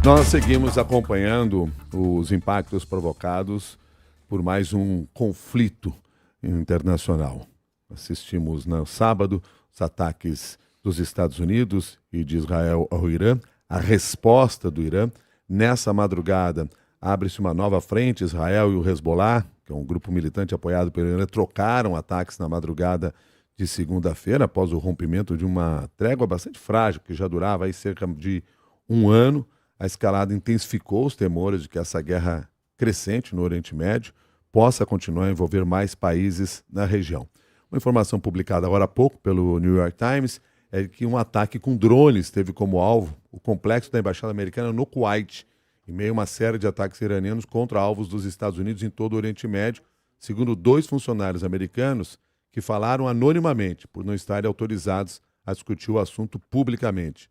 Nós seguimos acompanhando os impactos provocados por mais um conflito internacional. Assistimos no sábado os ataques dos Estados Unidos e de Israel ao Irã, a resposta do Irã. Nessa madrugada, abre-se uma nova frente. Israel e o Hezbollah, que é um grupo militante apoiado pelo Irã, trocaram ataques na madrugada de segunda-feira, após o rompimento de uma trégua bastante frágil, que já durava aí cerca de um ano. A escalada intensificou os temores de que essa guerra crescente no Oriente Médio possa continuar a envolver mais países na região. Uma informação publicada agora há pouco pelo New York Times é que um ataque com drones teve como alvo o complexo da Embaixada Americana no Kuwait, em meio a uma série de ataques iranianos contra alvos dos Estados Unidos em todo o Oriente Médio, segundo 2 funcionários americanos que falaram anonimamente por não estarem autorizados a discutir o assunto publicamente.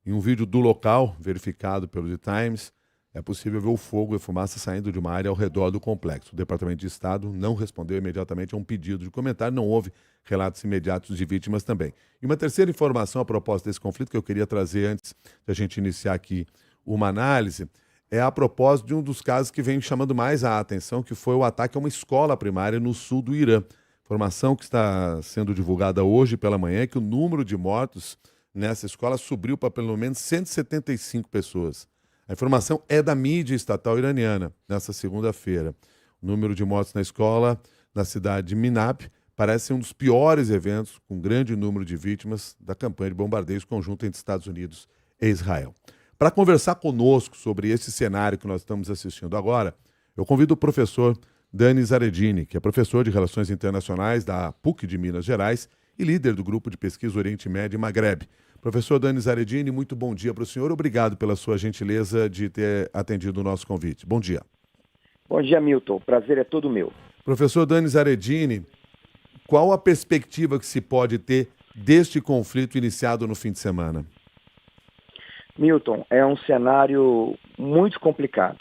Em um vídeo do local, verificado pelo The Times, é possível ver o fogo e fumaça saindo de uma área ao redor do complexo. O Departamento de Estado não respondeu imediatamente a um pedido de comentário, não houve relatos imediatos de vítimas também. E uma terceira informação a propósito desse conflito que eu queria trazer antes da gente iniciar aqui uma análise, é a propósito de um dos casos que vem chamando mais a atenção, que foi o ataque a uma escola primária no sul do Irã. Informação que está sendo divulgada hoje pela manhã é que o número de mortos nessa escola subiu para pelo menos 175 pessoas. A informação é da mídia estatal iraniana, nessa segunda-feira. O número de mortos na escola, na cidade de Minab, parece ser um dos piores eventos, com grande número de vítimas, da campanha de bombardeios conjunto entre Estados Unidos e Israel. Para conversar conosco sobre esse cenário que nós estamos assistindo agora, eu convido o professor Dani Zaredini, que é professor de Relações Internacionais da PUC de Minas Gerais e líder do Grupo de Pesquisa Oriente Médio e Magreb. Professor Dani Zaredini, muito bom dia para o senhor. Obrigado pela sua gentileza de ter atendido o nosso convite. Bom dia. Bom dia, Milton. O prazer é todo meu. Professor Dani Zaredini, qual a perspectiva que se pode ter deste conflito iniciado no fim de semana? Milton, é um cenário muito complicado.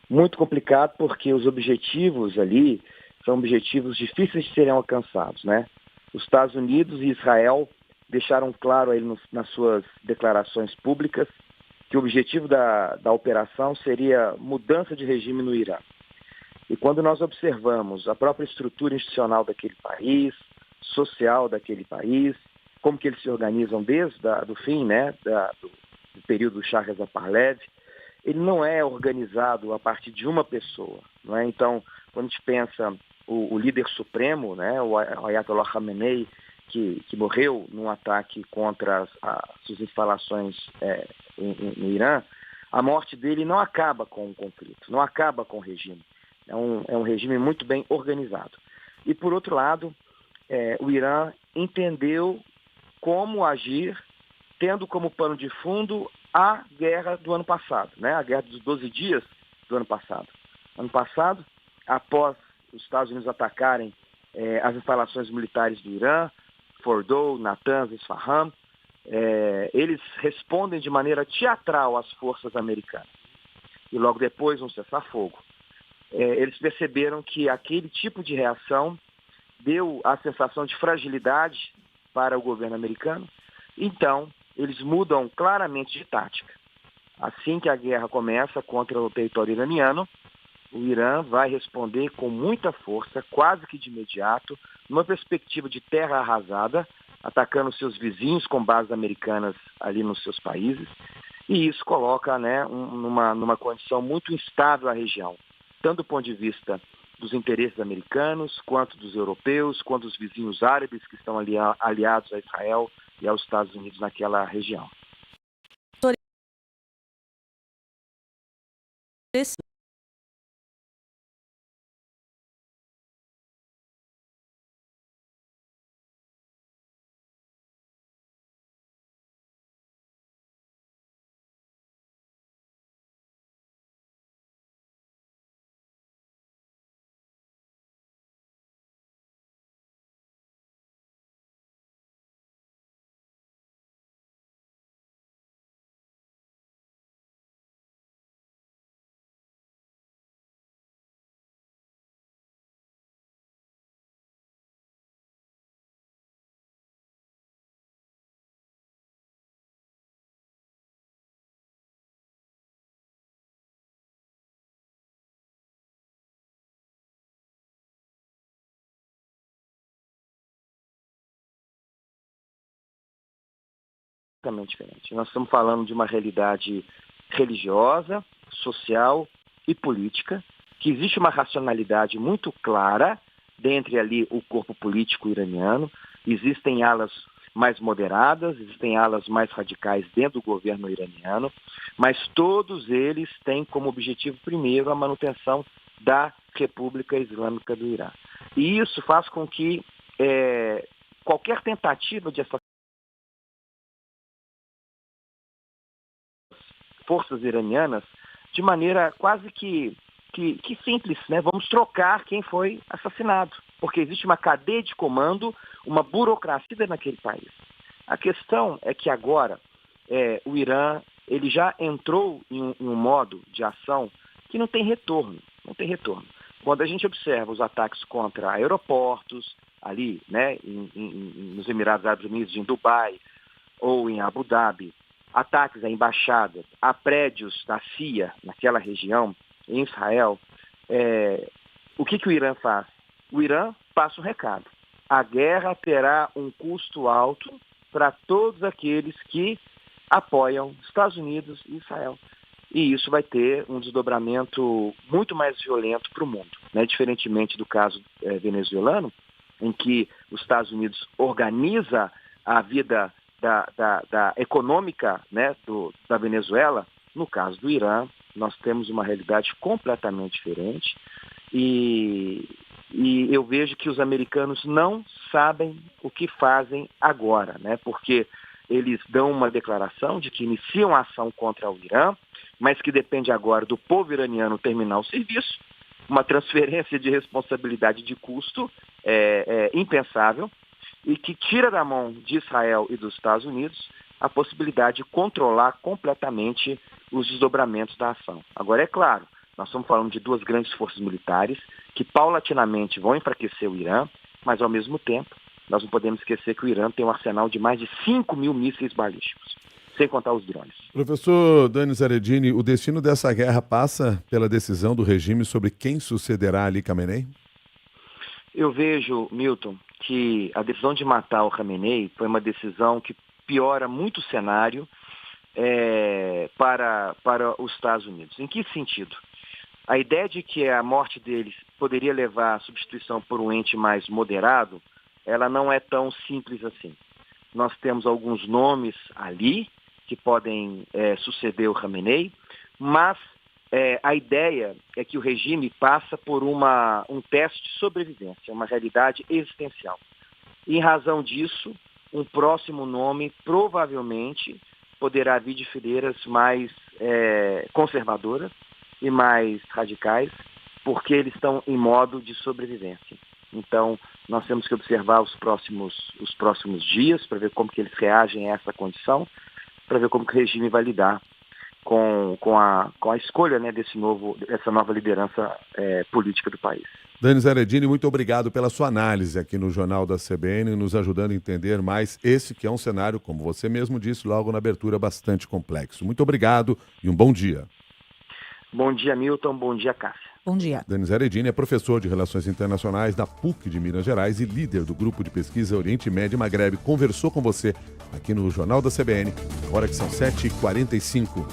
Muito complicado porque os objetivos ali são objetivos difíceis de serem alcançados, né? Os Estados Unidos e Israel deixaram claro aí nas suas declarações públicas que o objetivo da operação seria mudança de regime no Irã. E quando nós observamos a própria estrutura institucional daquele país, social daquele país, como que eles se organizam desde do fim, né, do período do Shah Reza Pahlavi, ele não é organizado a partir de uma pessoa, não é? Então, quando a gente pensa o líder supremo, né, o Ayatollah Khamenei, que morreu num ataque contra as suas instalações no Irã, a morte dele não acaba com o conflito, não acaba com o regime. É um regime muito bem organizado. E, por outro lado, o Irã entendeu como agir, tendo como pano de fundo a guerra do ano passado, né? A guerra dos 12 dias do ano passado. Ano passado, após os Estados Unidos atacarem as instalações militares do Irã, Fordow, Natanz, Isfahan, eles respondem de maneira teatral às forças americanas. E logo depois, um cessar-fogo. Eles perceberam que aquele tipo de reação deu a sensação de fragilidade para o governo americano. Então, eles mudam claramente de tática. Assim que a guerra começa contra o território iraniano, o Irã vai responder com muita força, quase que de imediato, numa perspectiva de terra arrasada, atacando seus vizinhos com bases americanas ali nos seus países. E isso coloca, né, numa condição muito instável a região, tanto do ponto de vista dos interesses americanos, quanto dos europeus, quanto dos vizinhos árabes que estão aliados a Israel e aos Estados Unidos naquela região. completamente diferente. Nós estamos falando de uma realidade religiosa, social e política, que existe uma racionalidade muito clara dentre ali o corpo político iraniano. Existem alas mais moderadas, existem alas mais radicais dentro do governo iraniano, mas todos eles têm como objetivo primeiro a manutenção da República Islâmica do Irã. E isso faz com que qualquer tentativa de essas forças iranianas, de maneira quase que simples, né? Vamos trocar quem foi assassinado, porque existe uma cadeia de comando, uma burocracia naquele país. A questão é que agora o Irã ele já entrou em um modo de ação que não tem retorno, Quando a gente observa os ataques contra aeroportos, ali, né, nos Emirados Árabes Unidos, em Dubai ou em Abu Dhabi, ataques a embaixadas, a prédios da CIA naquela região, em Israel, o que o Irã faz? O Irã passa um recado. A guerra terá um custo alto para todos aqueles que apoiam Estados Unidos e Israel. E isso vai ter um desdobramento muito mais violento para o mundo, né? Diferentemente do caso venezuelano, em que os Estados Unidos organiza a vida da econômica, né, da Venezuela. No caso do Irã, nós temos uma realidade completamente diferente e eu vejo que os americanos não sabem o que fazem agora, né? Porque eles dão uma declaração de que iniciam a ação contra o Irã, mas que depende agora do povo iraniano terminar o serviço, uma transferência de responsabilidade de custo impensável e que tira da mão de Israel e dos Estados Unidos a possibilidade de controlar completamente os desdobramentos da ação. Agora, é claro, nós estamos falando de duas grandes forças militares que paulatinamente vão enfraquecer o Irã, mas ao mesmo tempo nós não podemos esquecer que o Irã tem um arsenal de mais de 5.000 mísseis balísticos, sem contar os drones. Professor Dani Zaredini, o destino dessa guerra passa pela decisão do regime sobre quem sucederá Ali Khamenei? Eu vejo, Milton, que a decisão de matar o Khamenei foi uma decisão que piora muito o cenário para os Estados Unidos. Em que sentido? A ideia de que a morte deles poderia levar à substituição por um ente mais moderado, ela não é tão simples assim. Nós temos alguns nomes ali que podem suceder o Khamenei, mas a ideia é que o regime passa por um teste de sobrevivência, uma realidade existencial. E, em razão disso, um próximo nome provavelmente poderá vir de fileiras mais conservadoras e mais radicais, porque eles estão em modo de sobrevivência. Então, nós temos que observar os próximos dias para ver como que eles reagem a essa condição, para ver como que o regime vai lidar com a escolha, né, dessa nova liderança política do país. Dani Zaredini, muito obrigado pela sua análise aqui no Jornal da CBN, nos ajudando a entender mais esse que é um cenário, como você mesmo disse logo na abertura, bastante complexo. Muito obrigado e um bom dia. Bom dia, Milton. Bom dia, Cássia. Bom dia. Dani Zaredini é professor de Relações Internacionais da PUC de Minas Gerais e líder do grupo de pesquisa Oriente Médio e Magrebe. Conversou com você aqui no Jornal da CBN, agora que são 7h45.